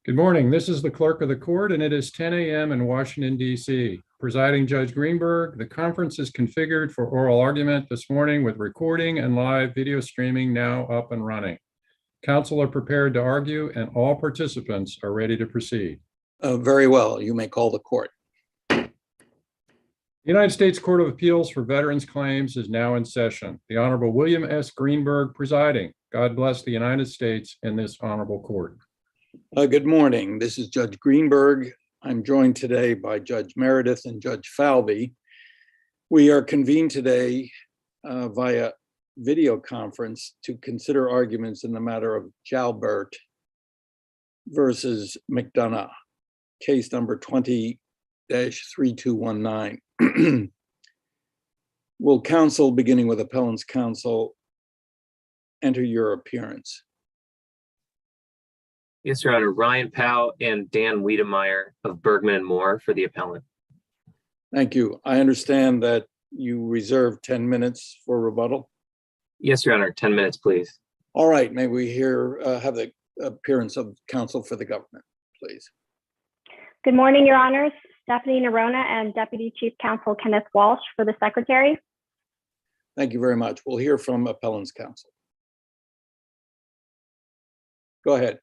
Good morning. This is the clerk of the court, and it is 10 a.m. in Washington, D.C. Presiding Judge Greenberg, the conference is configured for oral argument this morning with recording and live video streaming now up and running. Counsel are prepared to argue, and all participants are ready to proceed. Very well. You may call the court. The United States Court of Appeals for Veterans Claims is now in session. The Honorable William S. Greenberg presiding. God bless the United States and this honorable court. Good morning. This is Judge Greenberg. I'm joined today by Judge Meredith and Judge Falvey. We are convened today via video conference to consider arguments in the matter of Jalbert versus McDonough, case number 20-3219. Will counsel, beginning with appellant's counsel, enter your appearance? Yes, Your Honor. Ryan Powell and Dan Wedemeyer of Bergman and Moore for the appellant. Thank you. I understand that you reserve 10 minutes for rebuttal. Yes, Your Honor. 10 minutes, please. All right. May we have the appearance of counsel for the government, please? Good morning, Your Honors. Stephanie Noronha and Deputy Chief Counsel Kenneth Walsh for the Secretary. Thank you very much. We'll hear from appellant's counsel. Go ahead.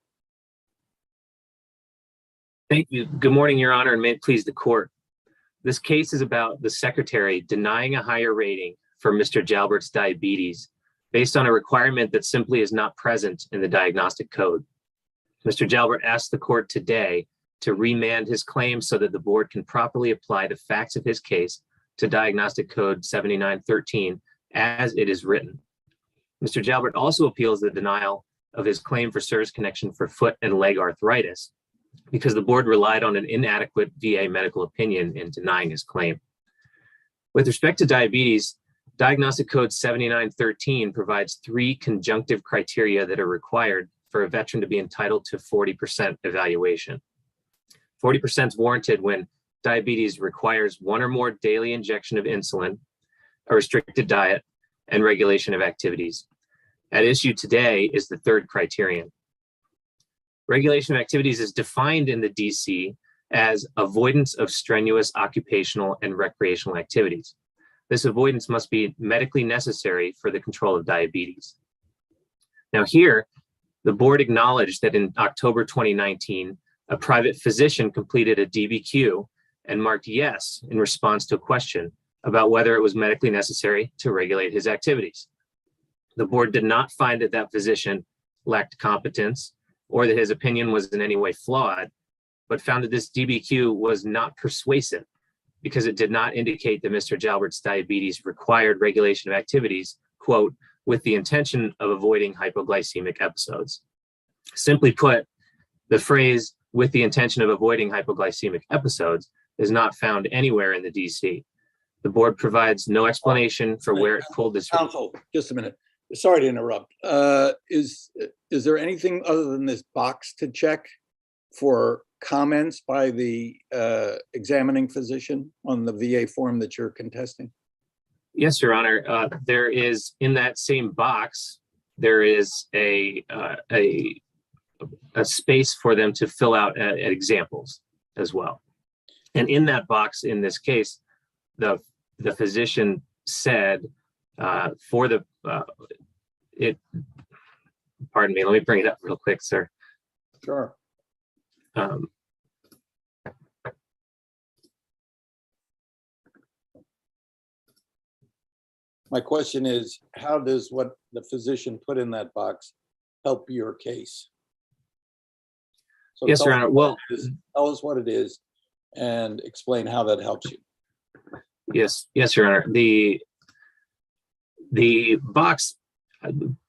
Thank you. Good morning, Your Honor, and may it please the court. This case is about the Secretary denying a higher rating for Mr. Jalbert's diabetes based on a requirement that simply is not present in the diagnostic code. Mr. Jalbert asked the court today to remand his claim so that the board can properly apply the facts of his case to diagnostic code 7913 as it is written. Mr. Jalbert also appeals the denial of his claim for service connection for foot and leg arthritis because the board relied on an inadequate VA medical opinion in denying his claim. With respect to diabetes, diagnostic code 7913 provides 3 conjunctive criteria that are required for a veteran to be entitled to 40% evaluation. 40% is warranted when diabetes requires 1 or more daily injection of insulin, a restricted diet, and regulation of activities. At issue today is the 3rd criterion. Regulation of activities is defined in the DC as avoidance of strenuous occupational and recreational activities. This avoidance must be medically necessary for the control of diabetes. Now here, the board acknowledged that in October 2019, a private physician completed a DBQ and marked yes in response to a question about whether it was medically necessary to regulate his activities. The board did not find that that physician lacked competence or that his opinion was in any way flawed, but found that this DBQ was not persuasive because it did not indicate that Mr. Jalbert's diabetes required regulation of activities, quote, with the intention of avoiding hypoglycemic episodes. Simply put, the phrase with the intention of avoiding hypoglycemic episodes is not found anywhere in the DC. The board provides no explanation for where it pulled this. Counsel, just a minute. Sorry to interrupt. Is there anything other than this box to check for comments by the examining physician on the VA form that you're contesting? Yes, Your Honor. There is, in that same box, there is a space for them to fill out examples as well. And in that box, in this case, the physician said for the pardon me, let me bring it up real quick, sir. Sure. My question is, how does what the physician put in that box help your case? So yes, Your Honor. Well, tell us what it is and explain how that helps you. Yes, Your Honor. The box,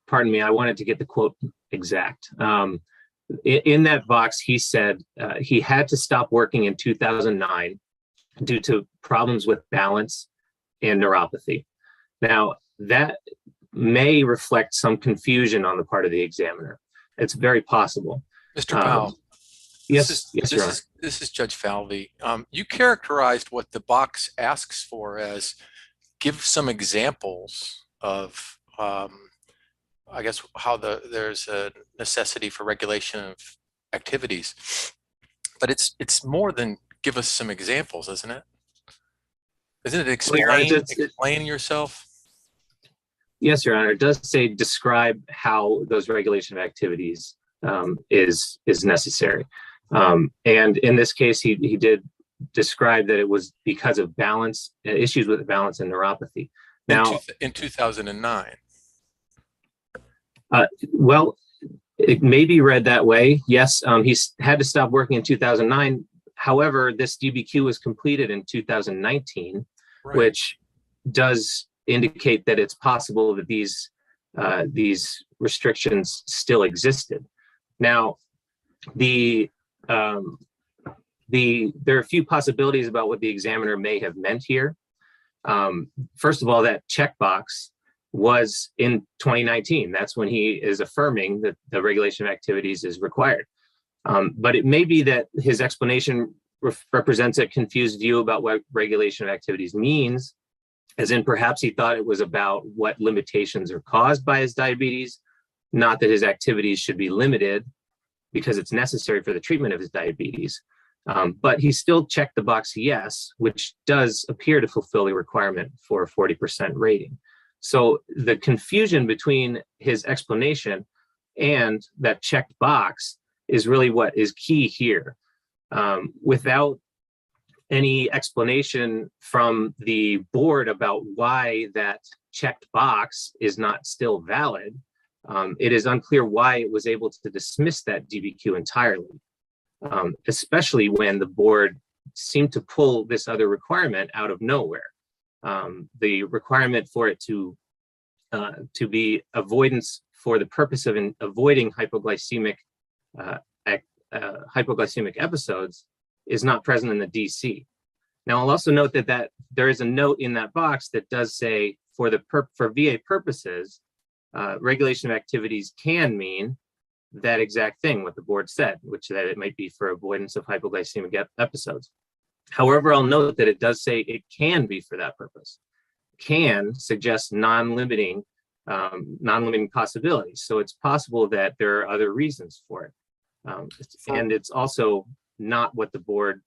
pardon me, I wanted to get the quote exact. In that box, he said he had to stop working in 2009 due to problems with balance and neuropathy. Now, that may reflect some confusion on the part of the examiner. It's very possible. Mr. Powell. Yes, Your Honor. This is Judge Falvey. You characterized what the box asks for as give some examples of, I guess, how there's a necessity for regulation of activities. But it's more than give us some examples, isn't it? Isn't it Well, Your Honor, explain yourself? Yes, Your Honor. It does say describe how those regulation of activities is necessary. And in this case, he did describe that it was because of balance, issues with balance and neuropathy. Now, in 2009. Well, it may be read that way. Yes, he's had to stop working in 2009. However, this DBQ was completed in 2019, Right. which does indicate that it's possible that these restrictions still existed. Now, there are a few possibilities about what the examiner may have meant here. First of all, that checkbox was in 2019. That's when he is affirming that the regulation of activities is required. But it may be that his explanation represents a confused view about what regulation of activities means, as in perhaps he thought it was about what limitations are caused by his diabetes, not that his activities should be limited because it's necessary for the treatment of his diabetes. But he still checked the box yes, which does appear to fulfill the requirement for a 40% rating. So the confusion between his explanation and that checked box is really what is key here. Without any explanation from the board about why that checked box is not still valid, it is unclear why it was able to dismiss that DBQ entirely, especially when the board seemed to pull this other requirement out of nowhere. The requirement for it to be avoidance for the purpose of avoiding hypoglycemic episodes is not present in the DC. Now, I'll also note that there is a note in that box that does say for VA purposes, regulation of activities can mean that exact thing, what the board said, which that it might be for avoidance of hypoglycemic episodes. However, I'll note that it does say it can be for that purpose. Can suggest non-limiting possibilities. So it's possible that there are other reasons for it. And it's also not what the board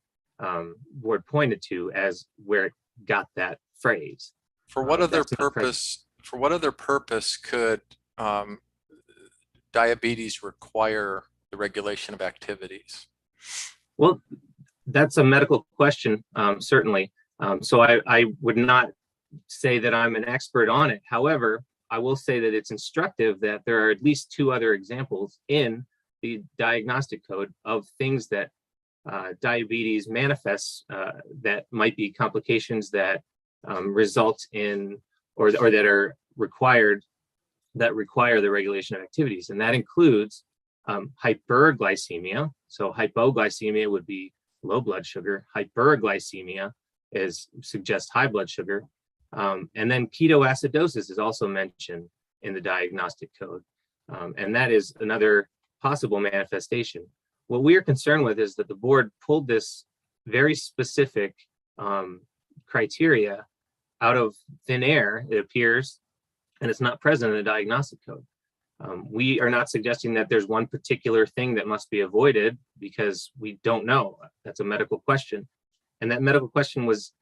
pointed to as where it got that phrase. For what other purpose? For what other purpose could diabetes require the regulation of activities? Well, that's a medical question, certainly. So I would not say that I'm an expert on it. However, I will say that it's instructive that there are at least two other examples in the diagnostic code of things that diabetes manifests that might be complications that result in or that are required, that require the regulation of activities. And that includes hyperglycemia. So hypoglycemia would be low blood sugar. Hyperglycemia suggests high blood sugar. And then ketoacidosis is also mentioned in the diagnostic code. And that is another possible manifestation. What we are concerned with is that the board pulled this very specific criteria out of thin air, it appears, and it's not present in the diagnostic code. We are not suggesting that there's one particular thing that must be avoided because we don't know. That's a medical question. And that medical question was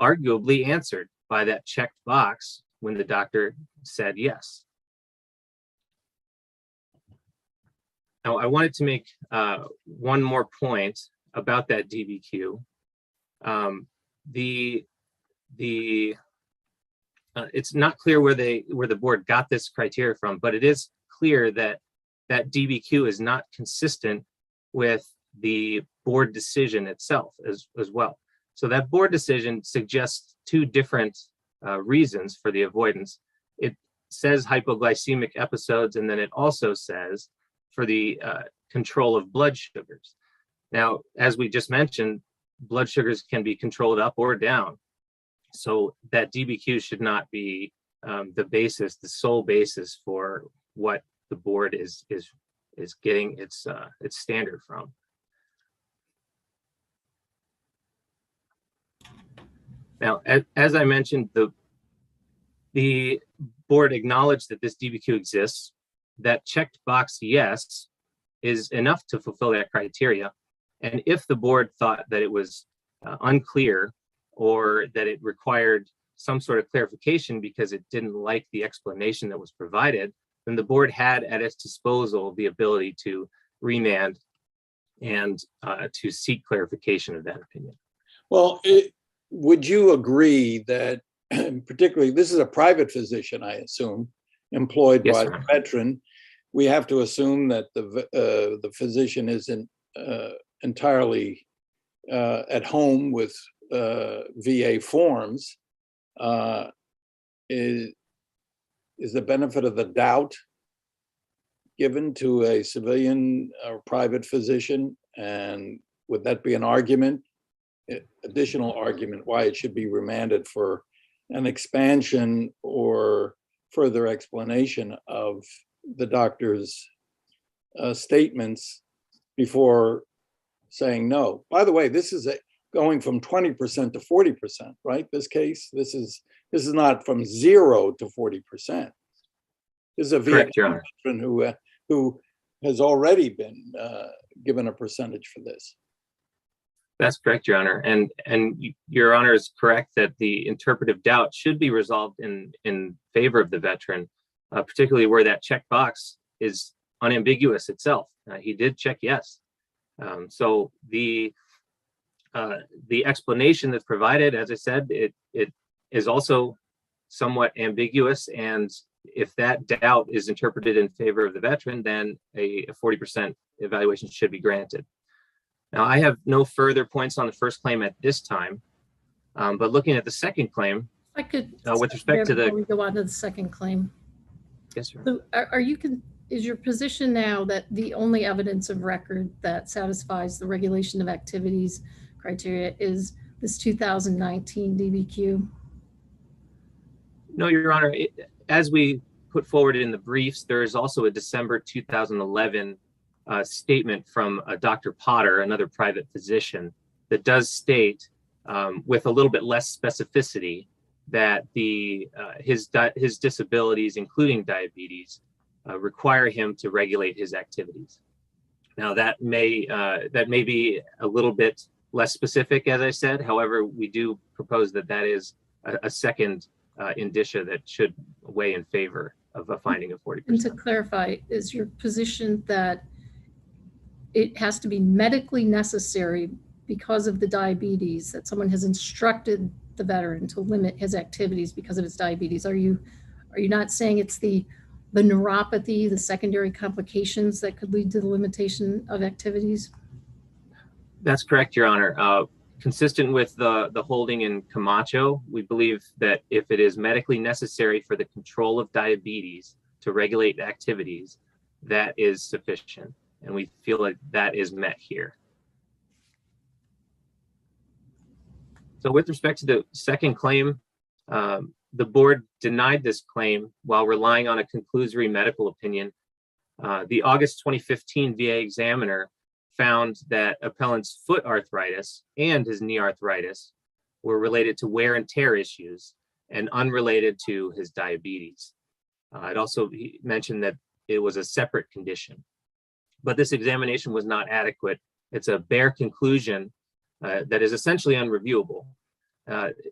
arguably answered by that checked box when the doctor said yes. Now, I wanted to make one more point about that DBQ. It's not clear where the board got this criteria from, but it is clear that that DBQ is not consistent with the board decision itself as well. So that board decision suggests two different reasons for the avoidance. It says hypoglycemic episodes, and then it also says for the control of blood sugars. Now, as we just mentioned, blood sugars can be controlled up or down. So that DBQ should not be the sole basis for what the board is getting its standard from. Now, as I mentioned, the board acknowledged that this DBQ exists. That checked box yes is enough to fulfill that criteria. And if the board thought that it was unclear or that it required some sort of clarification because it didn't like the explanation that was provided, then the board had at its disposal the ability to remand and to seek clarification of that opinion. Well, would you agree that particularly, this is a private physician, I assume, employed Yes, by sir. the veteran. We have to assume that the physician isn't entirely at home with VA forms. Is the benefit of the doubt given to a civilian or private physician? And would that be an argument, additional argument, why it should be remanded for an expansion or further explanation of the doctor's statements before saying no? By the way, this is going from 20% to 40%, right? This case, this is not from 0 to 40%. This is a VA Correct, Your Honor. veteran who has already been given a percentage for this. That's correct, Your Honor. And Your Honor is correct that the interpretive doubt should be resolved in favor of the veteran, particularly where that checkbox is unambiguous itself. He did check yes. So the explanation that's provided, as I said, it is also somewhat ambiguous. And if that doubt is interpreted in favor of the veteran, then a 40% evaluation should be granted. Now, I have no further points on the first claim at this time, but looking at the second claim, I could, with respect to before we go on to the second claim. yes, sir. So is your position now that the only evidence of record that satisfies the regulation of activities criteria is this 2019 DBQ? No, Your Honor. As we put forward in the briefs, there is also a December 2011 statement from Dr. Potter, another private physician, that does state with a little bit less specificity that his disabilities, including diabetes, require him to regulate his activities. Now, that may be a little bit less specific, as I said. However, we do propose that is a second indicia that should weigh in favor of a finding of 40%. And to clarify, is your position that it has to be medically necessary because of the diabetes, that someone has instructed the veteran to limit his activities because of his diabetes? Are you not saying it's the neuropathy, the secondary complications that could lead to the limitation of activities? That's correct, Your Honor. Consistent with the holding in Camacho, we believe that if it is medically necessary for the control of diabetes to regulate activities, that is sufficient. And we feel like that is met here. So with respect to the second claim, the board denied this claim while relying on a conclusory medical opinion. The August 2015 VA examiner found that appellant's foot arthritis and his knee arthritis were related to wear and tear issues and unrelated to his diabetes. It also mentioned that it was a separate condition, but this examination was not adequate. It's a bare conclusion that is essentially unreviewable.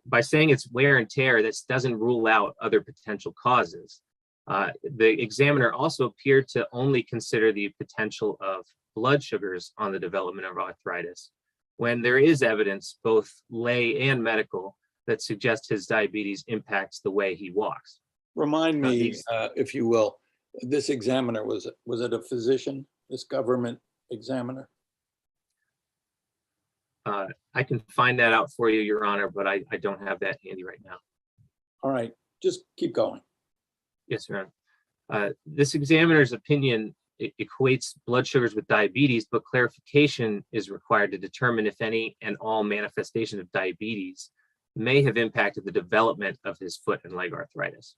By saying it's wear and tear, this doesn't rule out other potential causes. The examiner also appeared to only consider the potential of blood sugars on the development of arthritis, when there is evidence, both lay and medical, that suggests his diabetes impacts the way he walks. Remind me, if you will, this examiner, was it a physician, this government examiner? I can find that out for you, Your Honor, but I don't have that handy right now. All right, just keep going. Yes, Your Honor. This examiner's opinion equates blood sugars with diabetes, but clarification is required to determine if any and all manifestations of diabetes may have impacted the development of his foot and leg arthritis.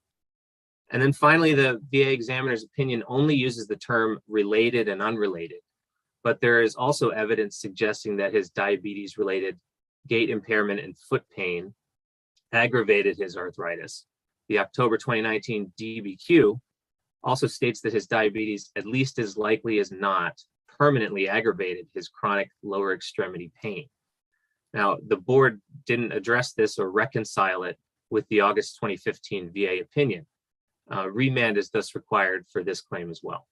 And then finally, the VA examiner's opinion only uses the term related and unrelated, but there is also evidence suggesting that his diabetes-related gait impairment and foot pain aggravated his arthritis. The October 2019 DBQ also states that his diabetes, at least as likely as not, permanently aggravated his chronic lower extremity pain. Now, the board didn't address this or reconcile it with the August 2015 VA opinion. Remand is thus required for this claim as well.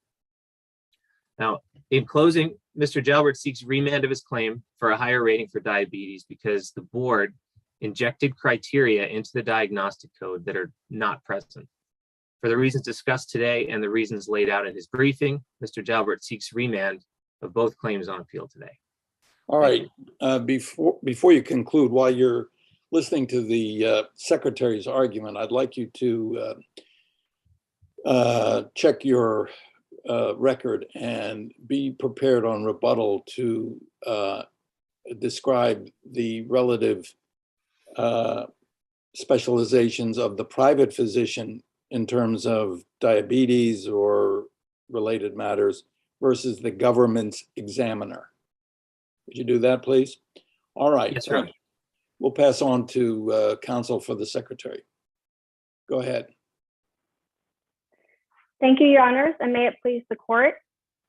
Now, in closing, Mr. Jalbert seeks remand of his claim for a higher rating for diabetes because the board injected criteria into the diagnostic code that are not present. For the reasons discussed today and the reasons laid out in his briefing, Mr. Jalbert seeks remand of both claims on appeal today. All right, before you conclude, while you're listening to the secretary's argument, I'd like you to check your record and be prepared on rebuttal to describe the relative specializations of the private physician in terms of diabetes or related matters versus the government's examiner. Would you do that, please? All right. Yes, sir. We'll pass on to counsel for the secretary. Go ahead. Thank you, Your Honors, and may it please the court.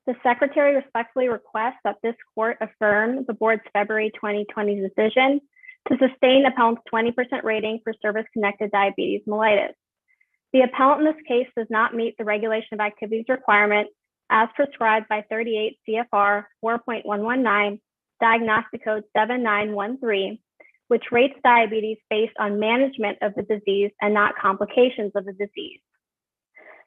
The secretary respectfully requests that this court affirm the board's February 2020 decision to sustain appellant's 20% rating for service-connected diabetes mellitus. The appellant in this case does not meet the regulation of activities requirement as prescribed by 38 CFR 4.119, Diagnostic Code 7913, which rates diabetes based on management of the disease and not complications of the disease.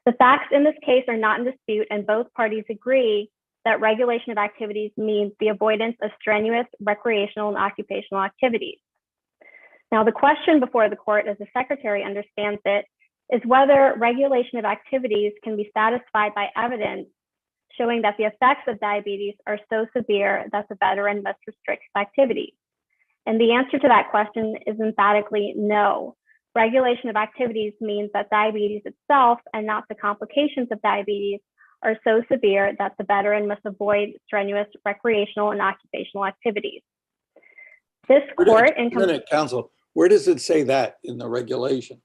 The facts in this case are not in dispute, and both parties agree that regulation of activities means the avoidance of strenuous recreational and occupational activities. Now, the question before the court, as the secretary understands it, is whether regulation of activities can be satisfied by evidence showing that the effects of diabetes are so severe that the veteran must restrict activities. And the answer to that question is emphatically no. Regulation of activities means that diabetes itself and not the complications of diabetes are so severe that the veteran must avoid strenuous recreational and occupational activities. This court in counsel, where does it say that in the regulation?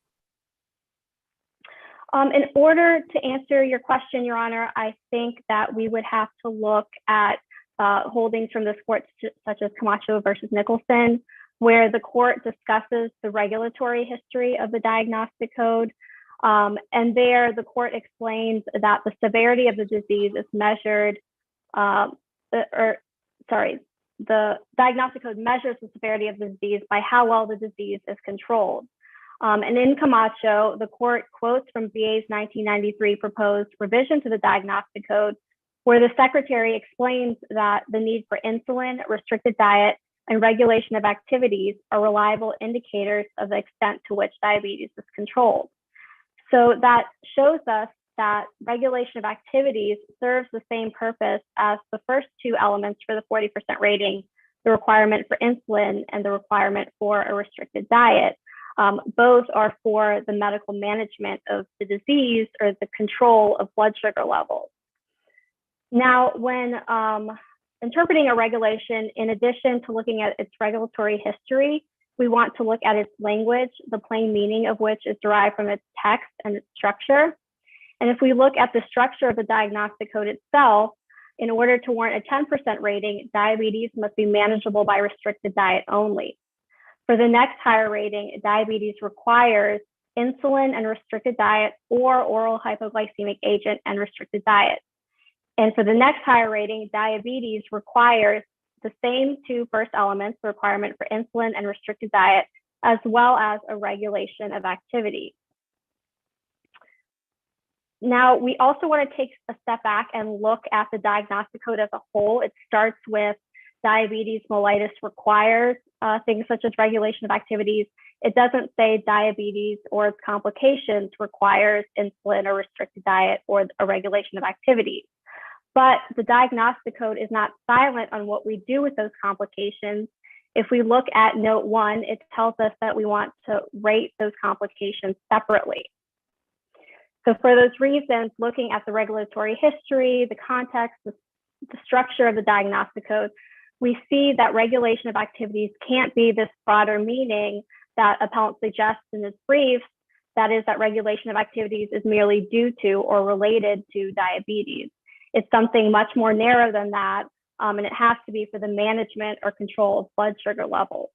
In order to answer your question, Your Honor, I think that we would have to look at holdings from this court, such as Camacho versus Nicholson, where the court discusses the regulatory history of the diagnostic code. And there the court explains that the severity of the disease is measured, the diagnostic code measures the severity of the disease by how well the disease is controlled. And in Camacho, the court quotes from VA's 1993 proposed revision to the diagnostic code, where the secretary explains that the need for insulin, restricted diet, and regulation of activities are reliable indicators of the extent to which diabetes is controlled. So that shows us that regulation of activities serves the same purpose as the first two elements for the 40% rating, the requirement for insulin and the requirement for a restricted diet. Both are for the medical management of the disease or the control of blood sugar levels. Now, when interpreting a regulation, in addition to looking at its regulatory history, we want to look at its language, the plain meaning of which is derived from its text and its structure. And if we look at the structure of the diagnostic code itself, in order to warrant a 10% rating, diabetes must be manageable by restricted diet only. For the next higher rating, diabetes requires insulin and restricted diet or oral hypoglycemic agent and restricted diet. And for the next higher rating, diabetes requires the same two first elements, the requirement for insulin and restricted diet, as well as a regulation of activity. Now, we also want to take a step back and look at the diagnostic code as a whole. It starts with diabetes mellitus requires things such as regulation of activities. It doesn't say diabetes or its complications requires insulin or restricted diet or a regulation of activities. But the diagnostic code is not silent on what we do with those complications. If we look at note 1, it tells us that we want to rate those complications separately. So for those reasons, looking at the regulatory history, the context, the structure of the diagnostic code, we see that regulation of activities can't be this broader meaning that appellant suggests in his briefs, that is that regulation of activities is merely due to or related to diabetes. It's something much more narrow than that, and it has to be for the management or control of blood sugar levels.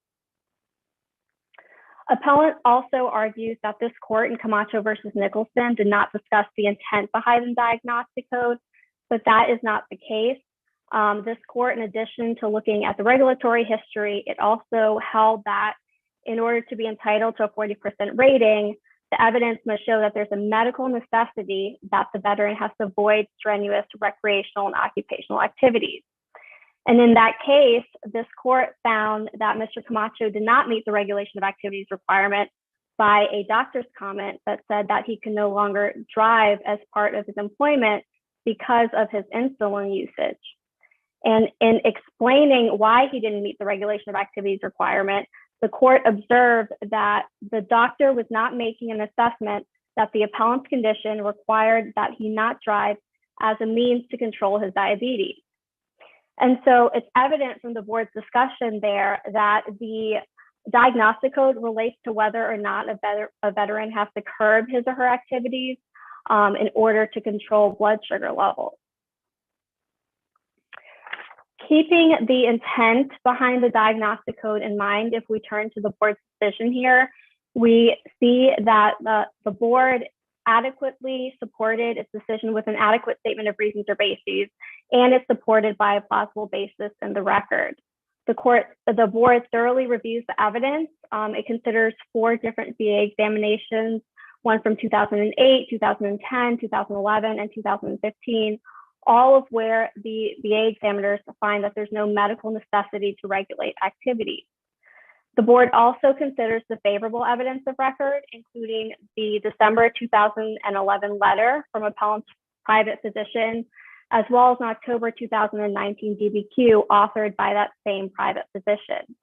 Appellant also argues that this court in Camacho versus Nicholson did not discuss the intent behind the diagnostic code, but that is not the case. This court, in addition to looking at the regulatory history, it also held that in order to be entitled to a 40% rating, the evidence must show that there's a medical necessity that the veteran has to avoid strenuous recreational and occupational activities. And in that case, this court found that Mr. Camacho did not meet the regulation of activities requirement by a doctor's comment that said that he can no longer drive as part of his employment because of his insulin usage. And in explaining why he didn't meet the regulation of activities requirement, the court observed that the doctor was not making an assessment that the appellant's condition required that he not drive as a means to control his diabetes. And so it's evident from the board's discussion there that the diagnostic code relates to whether or not a veteran has to curb his or her activities in order to control blood sugar levels. Keeping the intent behind the diagnostic code in mind, if we turn to the board's decision here, we see that the board adequately supported its decision with an adequate statement of reasons or bases, and it's supported by a plausible basis in the record. The board thoroughly reviews the evidence. It considers 4 different VA examinations, one from 2008, 2010, 2011, and 2015, all of where the VA examiners find that there's no medical necessity to regulate activities. The board also considers the favorable evidence of record, including the December 2011 letter from appellant's private physician, as well as an October 2019 DBQ authored by that same private physician.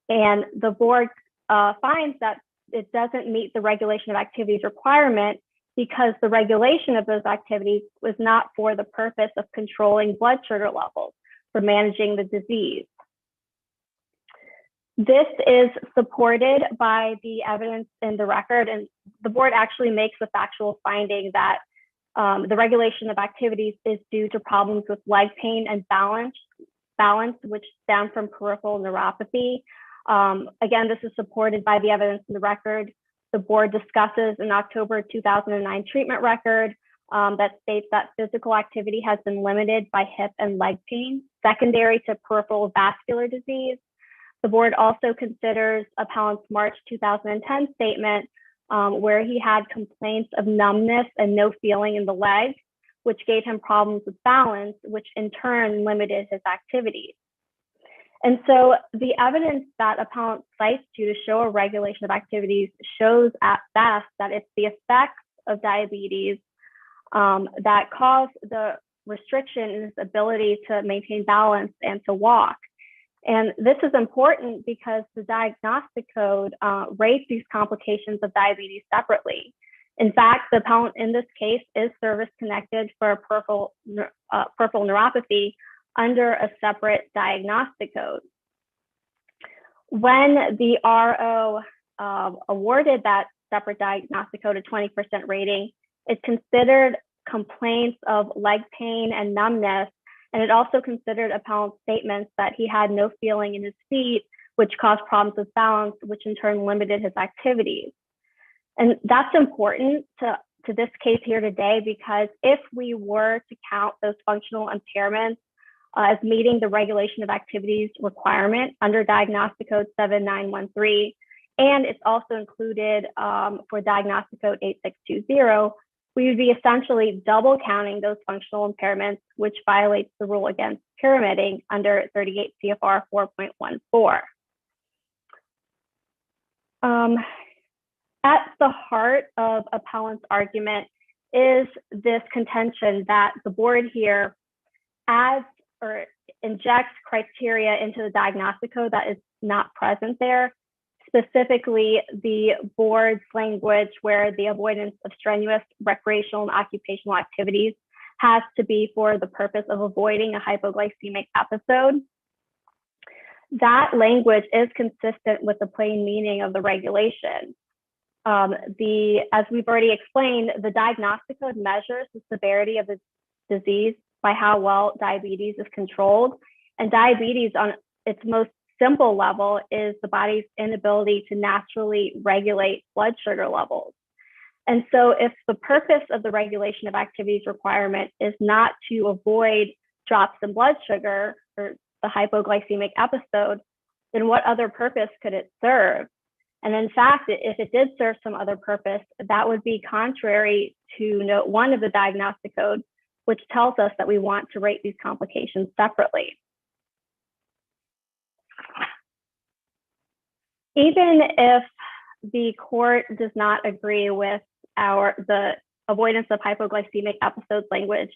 And the board finds that it doesn't meet the regulation of activities requirement because the regulation of those activities was not for the purpose of controlling blood sugar levels, for managing the disease. This is supported by the evidence in the record, and the board actually makes the factual finding that the regulation of activities is due to problems with leg pain and balance, which stem from peripheral neuropathy. Again, this is supported by the evidence in the record. The board discusses an October 2009 treatment record that states that physical activity has been limited by hip and leg pain, secondary to peripheral vascular disease. The board also considers appellant's March 2010 statement where he had complaints of numbness and no feeling in the leg, which gave him problems with balance, which in turn limited his activities. And so the evidence that appellant cites to show a regulation of activities shows at best that it's the effects of diabetes that cause the restriction in his ability to maintain balance and to walk. And this is important because the diagnostic code rates these complications of diabetes separately. In fact, the appellant in this case is service-connected for peripheral neuropathy under a separate diagnostic code. When the RO awarded that separate diagnostic code a 20% rating, it considered complaints of leg pain and numbness, and it also considered appellant's statements that he had no feeling in his feet, which caused problems with balance, which in turn limited his activities. And that's important to this case here today, because if we were to count those functional impairments as meeting the regulation of activities requirement under diagnostic code 7913, and it's also included for diagnostic code 8620, we would be essentially double counting those functional impairments, which violates the rule against pyramiding under 38 CFR 4.14. At the heart of appellant's argument is this contention that the board here adds or injects criteria into the diagnostic code that is not present there, specifically the board's language where the avoidance of strenuous recreational and occupational activities has to be for the purpose of avoiding a hypoglycemic episode. That language is consistent with the plain meaning of the regulation. As we've already explained, the diagnostic code measures the severity of the disease by how well diabetes is controlled. And diabetes on its most simple level is the body's inability to naturally regulate blood sugar levels. And so if the purpose of the regulation of activities requirement is not to avoid drops in blood sugar or the hypoglycemic episode, then what other purpose could it serve? And in fact, if it did serve some other purpose, that would be contrary to note 1 of the diagnostic code, which tells us that we want to rate these complications separately. Even if the court does not agree with the avoidance of hypoglycemic episodes language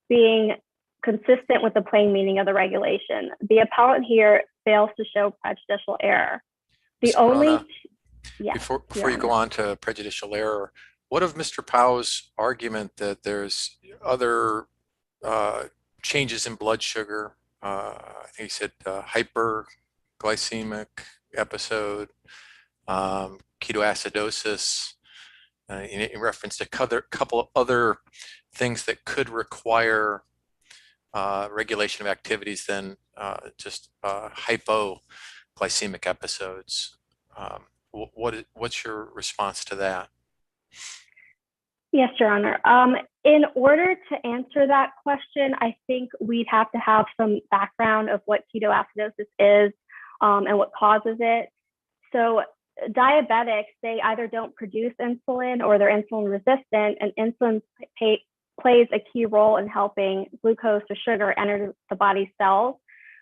being consistent with the plain meaning of the regulation, the appellant here fails to show prejudicial error. The Ms. only, Noronha, yeah, before you go on to prejudicial error, what of Mr. Powell's argument that there's other changes in blood sugar? I think he said hyperglycemic episode, ketoacidosis, in reference to a couple of other things that could require regulation of activities than just hypoglycemic episodes. What's your response to that? Yes, Your Honor. In order to answer that question, I think we'd have to have some background of what ketoacidosis is and what causes it. So diabetics, they either don't produce insulin or they're insulin resistant, and insulin plays a key role in helping glucose or sugar enter the body's cells,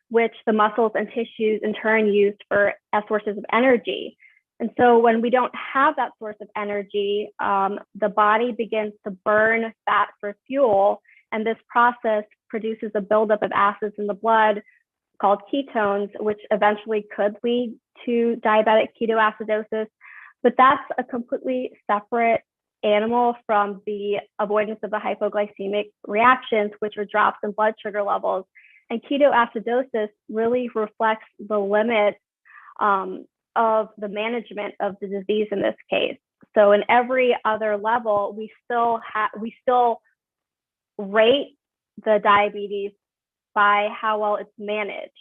which the muscles and tissues in turn use as sources of energy. And so when we don't have that source of energy, the body begins to burn fat for fuel, and this process produces a buildup of acids in the blood called ketones, which eventually could lead to diabetic ketoacidosis. But that's a completely separate animal from the avoidance of the hypoglycemic reactions, which are drops in blood sugar levels. And ketoacidosis really reflects the limits of the management of the disease in this case. So in every other level, we still rate the diabetes by how well it's managed.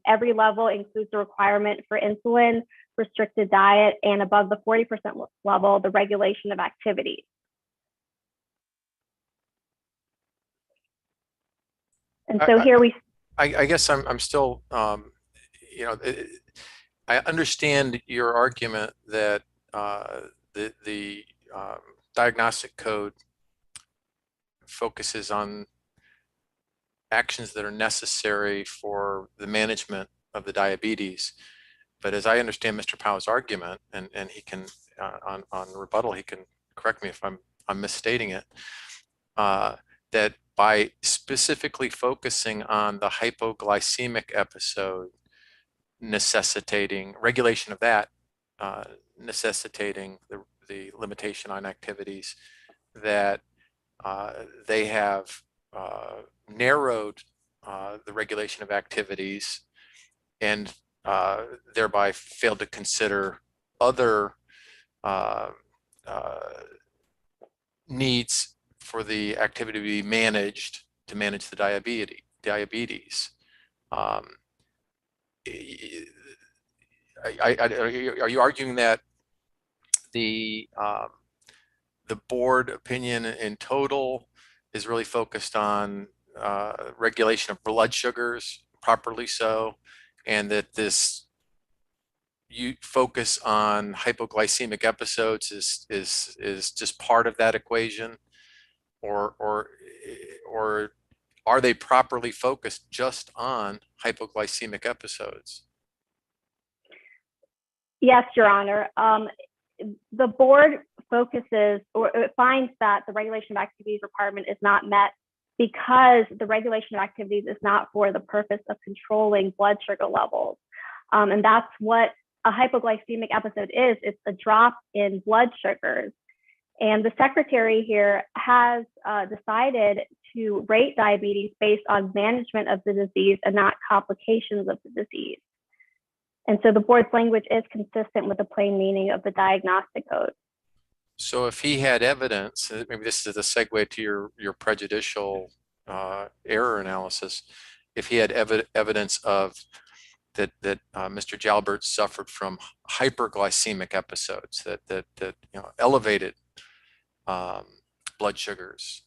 Every level includes the requirement for insulin, restricted diet, and above the 40% level, the regulation of activity. And so I guess I'm still, I understand your argument that the diagnostic code focuses on actions that are necessary for the management of the diabetes. But as I understand Mr. Powell's argument, and he can, on rebuttal, he can correct me if I'm misstating it, that by specifically focusing on the hypoglycemic episode necessitating regulation of that, necessitating the limitation on activities, that they have narrowed the regulation of activities and thereby failed to consider other needs for the activity to be managed to manage the diabetes. Are you arguing that the board opinion in total is really focused on regulation of blood sugars, properly so, and that this focus on hypoglycemic episodes is just part of that equation, or are they properly focused just on hypoglycemic episodes? Yes, Your Honor. The board focuses, or it finds that the regulation of activities requirement is not met because the regulation of activities is not for the purpose of controlling blood sugar levels. And that's what a hypoglycemic episode is. It's a drop in blood sugars. And the secretary here has decided to rate diabetes based on management of the disease and not complications of the disease. And so the board's language is consistent with the plain meaning of the diagnostic code. So if he had evidence, maybe this is a segue to your prejudicial error analysis, if he had evidence of that Mr. Jalbert suffered from hyperglycemic episodes, that elevated blood sugars,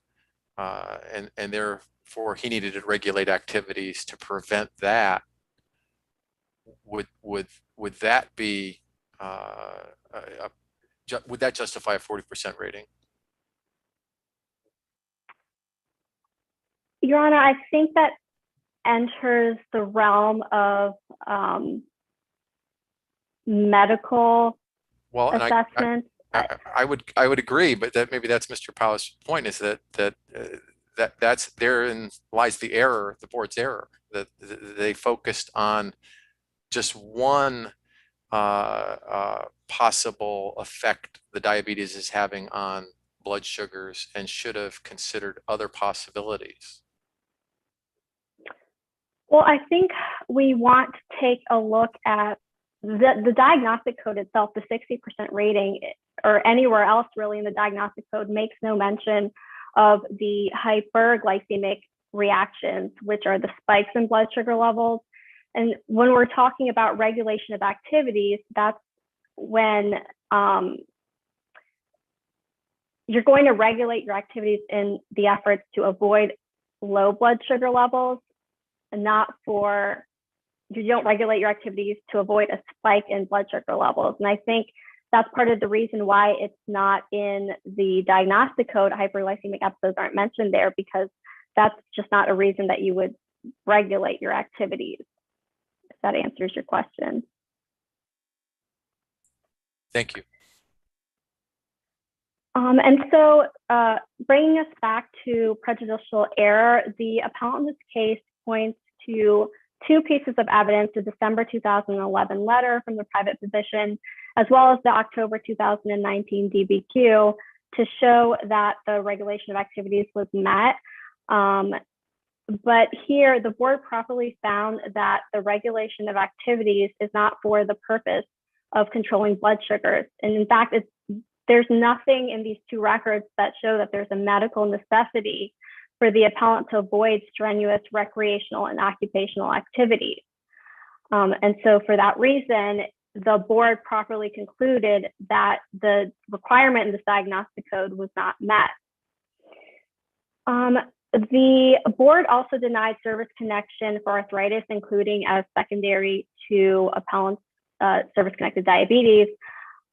and therefore he needed to regulate activities to prevent that. Would that be would that justify a 40% rating? Your Honor, I think that enters the realm of medical assessments. I would agree, but that maybe that's Mr. Powell's point, is that's therein lies the error, the board's error, that they focused on just one possible effect the diabetes is having on blood sugars and should have considered other possibilities. Well, I think we want to take a look at the diagnostic code itself. The 60% rating, or anywhere else really in the diagnostic code, makes no mention of the hyperglycemic reactions, which are the spikes in blood sugar levels. And when we're talking about regulation of activities, that's when you're going to regulate your activities in the efforts to avoid low blood sugar levels, and you don't regulate your activities to avoid a spike in blood sugar levels. And I think that's part of the reason why it's not in the diagnostic code. Hyperglycemic episodes aren't mentioned there, because that's just not a reason that you would regulate your activities. If that answers your question. Thank you. And so bringing us back to prejudicial error, the appellant in this case points to two pieces of evidence: the December 2011 letter from the private physician, as well as the October 2019 DBQ, to show that the regulation of activities was met. But here, the board properly found that the regulation of activities is not for the purpose of controlling blood sugars. And in fact, there's nothing in these two records that show that there's a medical necessity for the appellant to avoid strenuous recreational and occupational activities. And so for that reason, the board properly concluded that the requirement in this diagnostic code was not met. The board also denied service connection for arthritis, including as secondary to appellant's service-connected diabetes.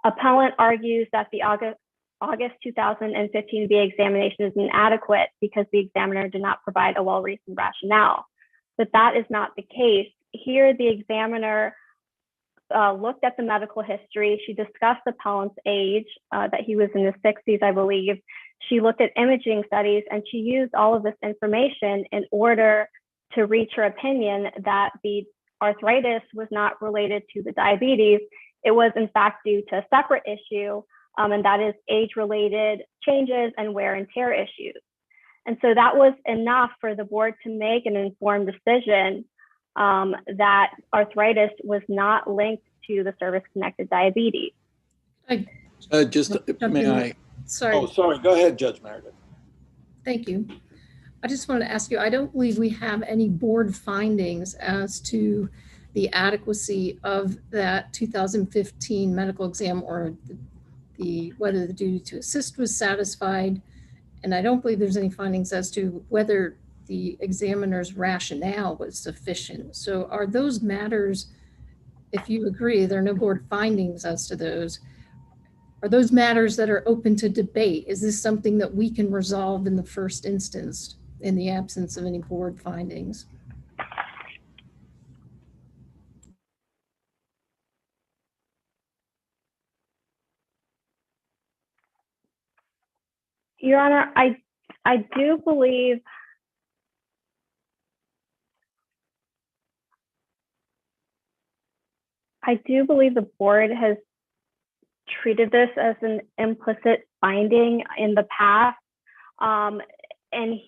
Appellant argues that the August 2015 VA examination is inadequate because the examiner did not provide a well-reasoned rationale. But that is not the case. Here, the examiner looked at the medical history. She discussed appellant's age, that he was in his 60s, I believe. She looked at imaging studies, and she used all of this information in order to reach her opinion that the arthritis was not related to the diabetes. It was in fact due to a separate issue, and that is age-related changes and wear and tear issues. And so that was enough for the board to make an informed decision that arthritis was not linked to the service-connected diabetes. May I? Sorry. Oh, sorry. Go ahead, Judge Meredith. Thank you. I just wanted to ask you, I don't believe we have any board findings as to the adequacy of that 2015 medical exam, or whether the duty to assist was satisfied. And I don't believe there's any findings as to whether the examiner's rationale was sufficient. So are those matters, if you agree, there are no board findings as to those, are those matters that are open to debate? Is this something that we can resolve in the first instance in the absence of any board findings? Your Honor, I do believe the board has treated this as an implicit finding in the past. And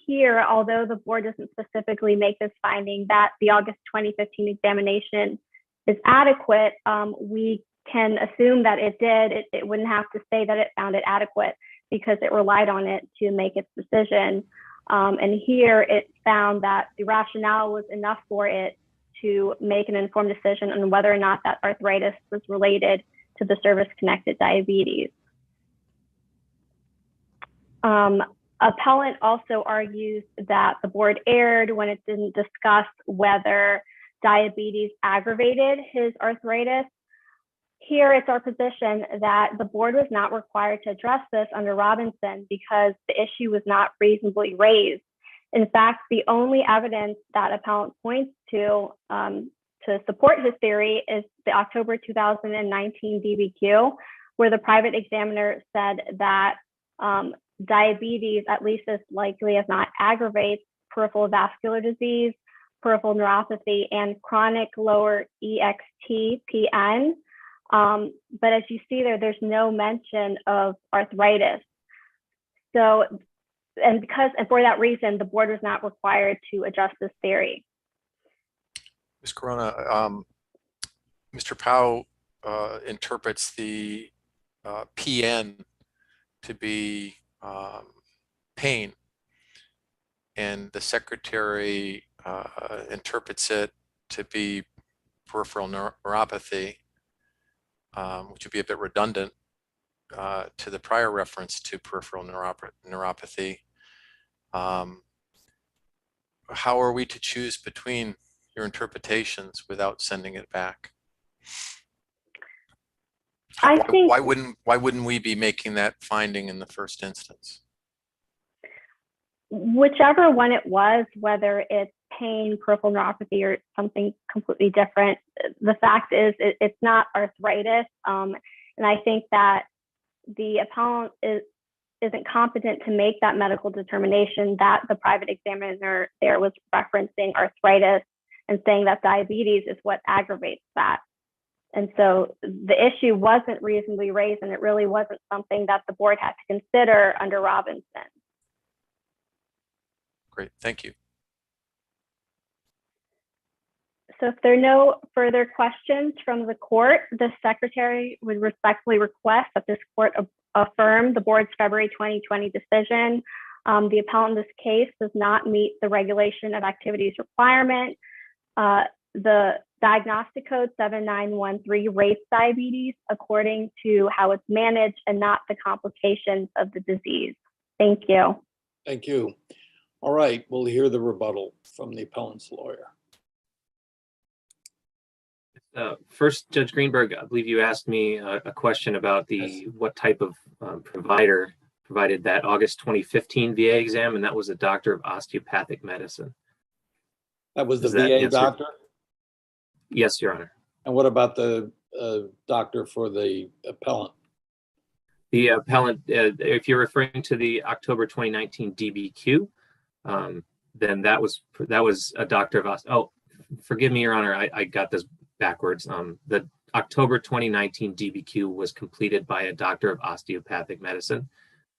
here, although the board doesn't specifically make this finding that the August 2015 examination is adequate, we can assume that it did. It wouldn't have to say that it found it adequate, because it relied on it to make its decision. And here it found that the rationale was enough for it to make an informed decision on whether or not that arthritis was related to the service-connected diabetes. Appellant also argues that the board erred when it didn't discuss whether diabetes aggravated his arthritis. Here, it's our position that the board was not required to address this under Robinson because the issue was not reasonably raised. In fact, the only evidence that appellant points to support his theory is the October 2019 DBQ, where the private examiner said that diabetes, at least as likely as not, aggravates peripheral vascular disease, peripheral neuropathy, and chronic lower EXT-PN. But as you see there, there's no mention of arthritis. So, and for that reason, the board was not required to adjust this theory. Ms. Corona, Mr. Powell interprets the PN to be pain, and the secretary interprets it to be peripheral neuropathy, which would be a bit redundant to the prior reference to peripheral neuropathy. How are we to choose between your interpretations without sending it back? Why wouldn't we be making that finding in the first instance? Whichever one it was, whether it's pain, peripheral neuropathy, or something completely different, the fact is it's not arthritis. And I think that the appellant isn't competent to make that medical determination that the private examiner there was referencing arthritis and saying that diabetes is what aggravates that. And so the issue wasn't reasonably raised, and it really wasn't something that the board had to consider under Robinson. Great, thank you. So if there are no further questions from the court, the secretary would respectfully request that this court affirm the board's February 2020 decision. The appellant in this case does not meet the regulation of activities requirement. The diagnostic code 7913 rates diabetes according to how it's managed and not the complications of the disease. Thank you. Thank you. All right, we'll hear the rebuttal from the appellant's lawyer. First, Judge Greenberg, I believe you asked me a question about what type of provider provided that August 2015 VA exam, and that was a doctor of osteopathic medicine. That was the VA doctor? Yes, Your Honor. And what about the doctor for the appellant? The appellant, if you're referring to the October 2019 DBQ, then that was a doctor of forgive me, Your Honor, I got this backwards. The October 2019 DBQ was completed by a doctor of osteopathic medicine.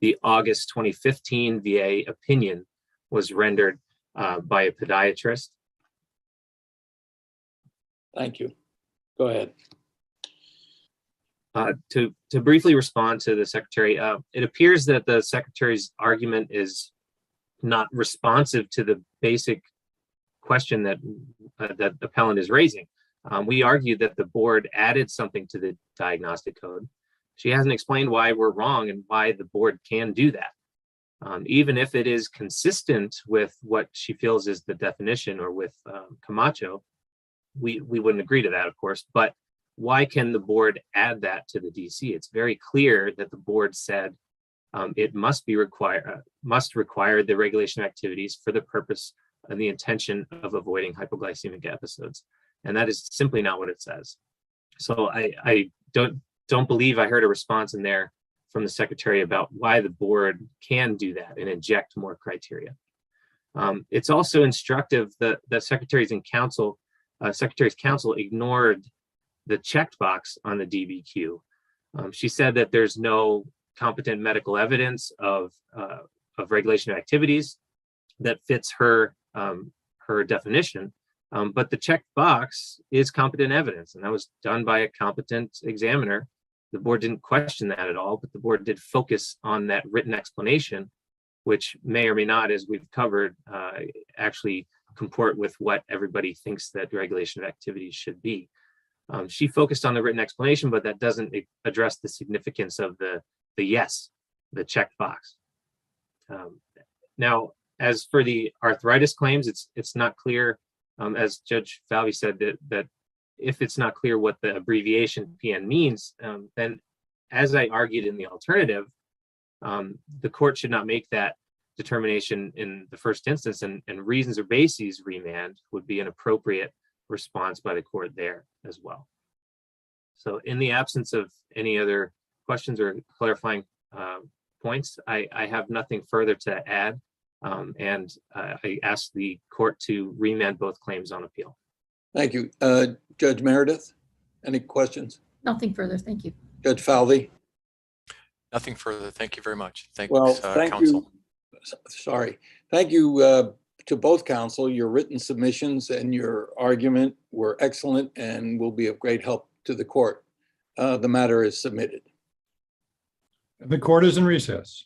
The August 2015 VA opinion was rendered by a podiatrist. Thank you. Go ahead. To briefly respond to the secretary, it appears that the secretary's argument is not responsive to the basic question that the appellant is raising. We argued that the board added something to the diagnostic code. She hasn't explained why we're wrong and why the board can do that. Even if it is consistent with what she feels is the definition or with Camacho, we wouldn't agree to that, of course, but why can the board add that to the DC? It's very clear that the board said it must require the regulation of activities for the purpose and the intention of avoiding hypoglycemic episodes. And that is simply not what it says. So I don't believe I heard a response in there from the secretary about why the board can do that and inject more criteria. It's also instructive that the secretary's counsel ignored the checked box on the DBQ. She said that there's no competent medical evidence of regulation of activities that fits her definition. But the checked box is competent evidence, and that was done by a competent examiner. The board didn't question that at all, but the board did focus on that written explanation which may or may not, as we've covered, actually comport with what everybody thinks that regulation of activities should be. She focused on the written explanation, but that doesn't address the significance of the yes, the checked box. Now, as for the arthritis claims, it's not clear, as Judge Falvey said, that if it's not clear what the abbreviation PN means, then as I argued in the alternative, the court should not make that determination in the first instance, and reasons or bases remand would be an appropriate response by the court there as well. So in the absence of any other questions or clarifying points, I have nothing further to add, and I ask the court to remand both claims on appeal. Thank you. Judge Meredith, any questions? Nothing further. Thank you. Judge Falvey? Nothing further. Thank you very much. Thanks, Well, thank counsel. you. Sorry. Thank you to both counsel. Your written submissions and your argument were excellent and will be of great help to the court. The matter is submitted. The court is in recess.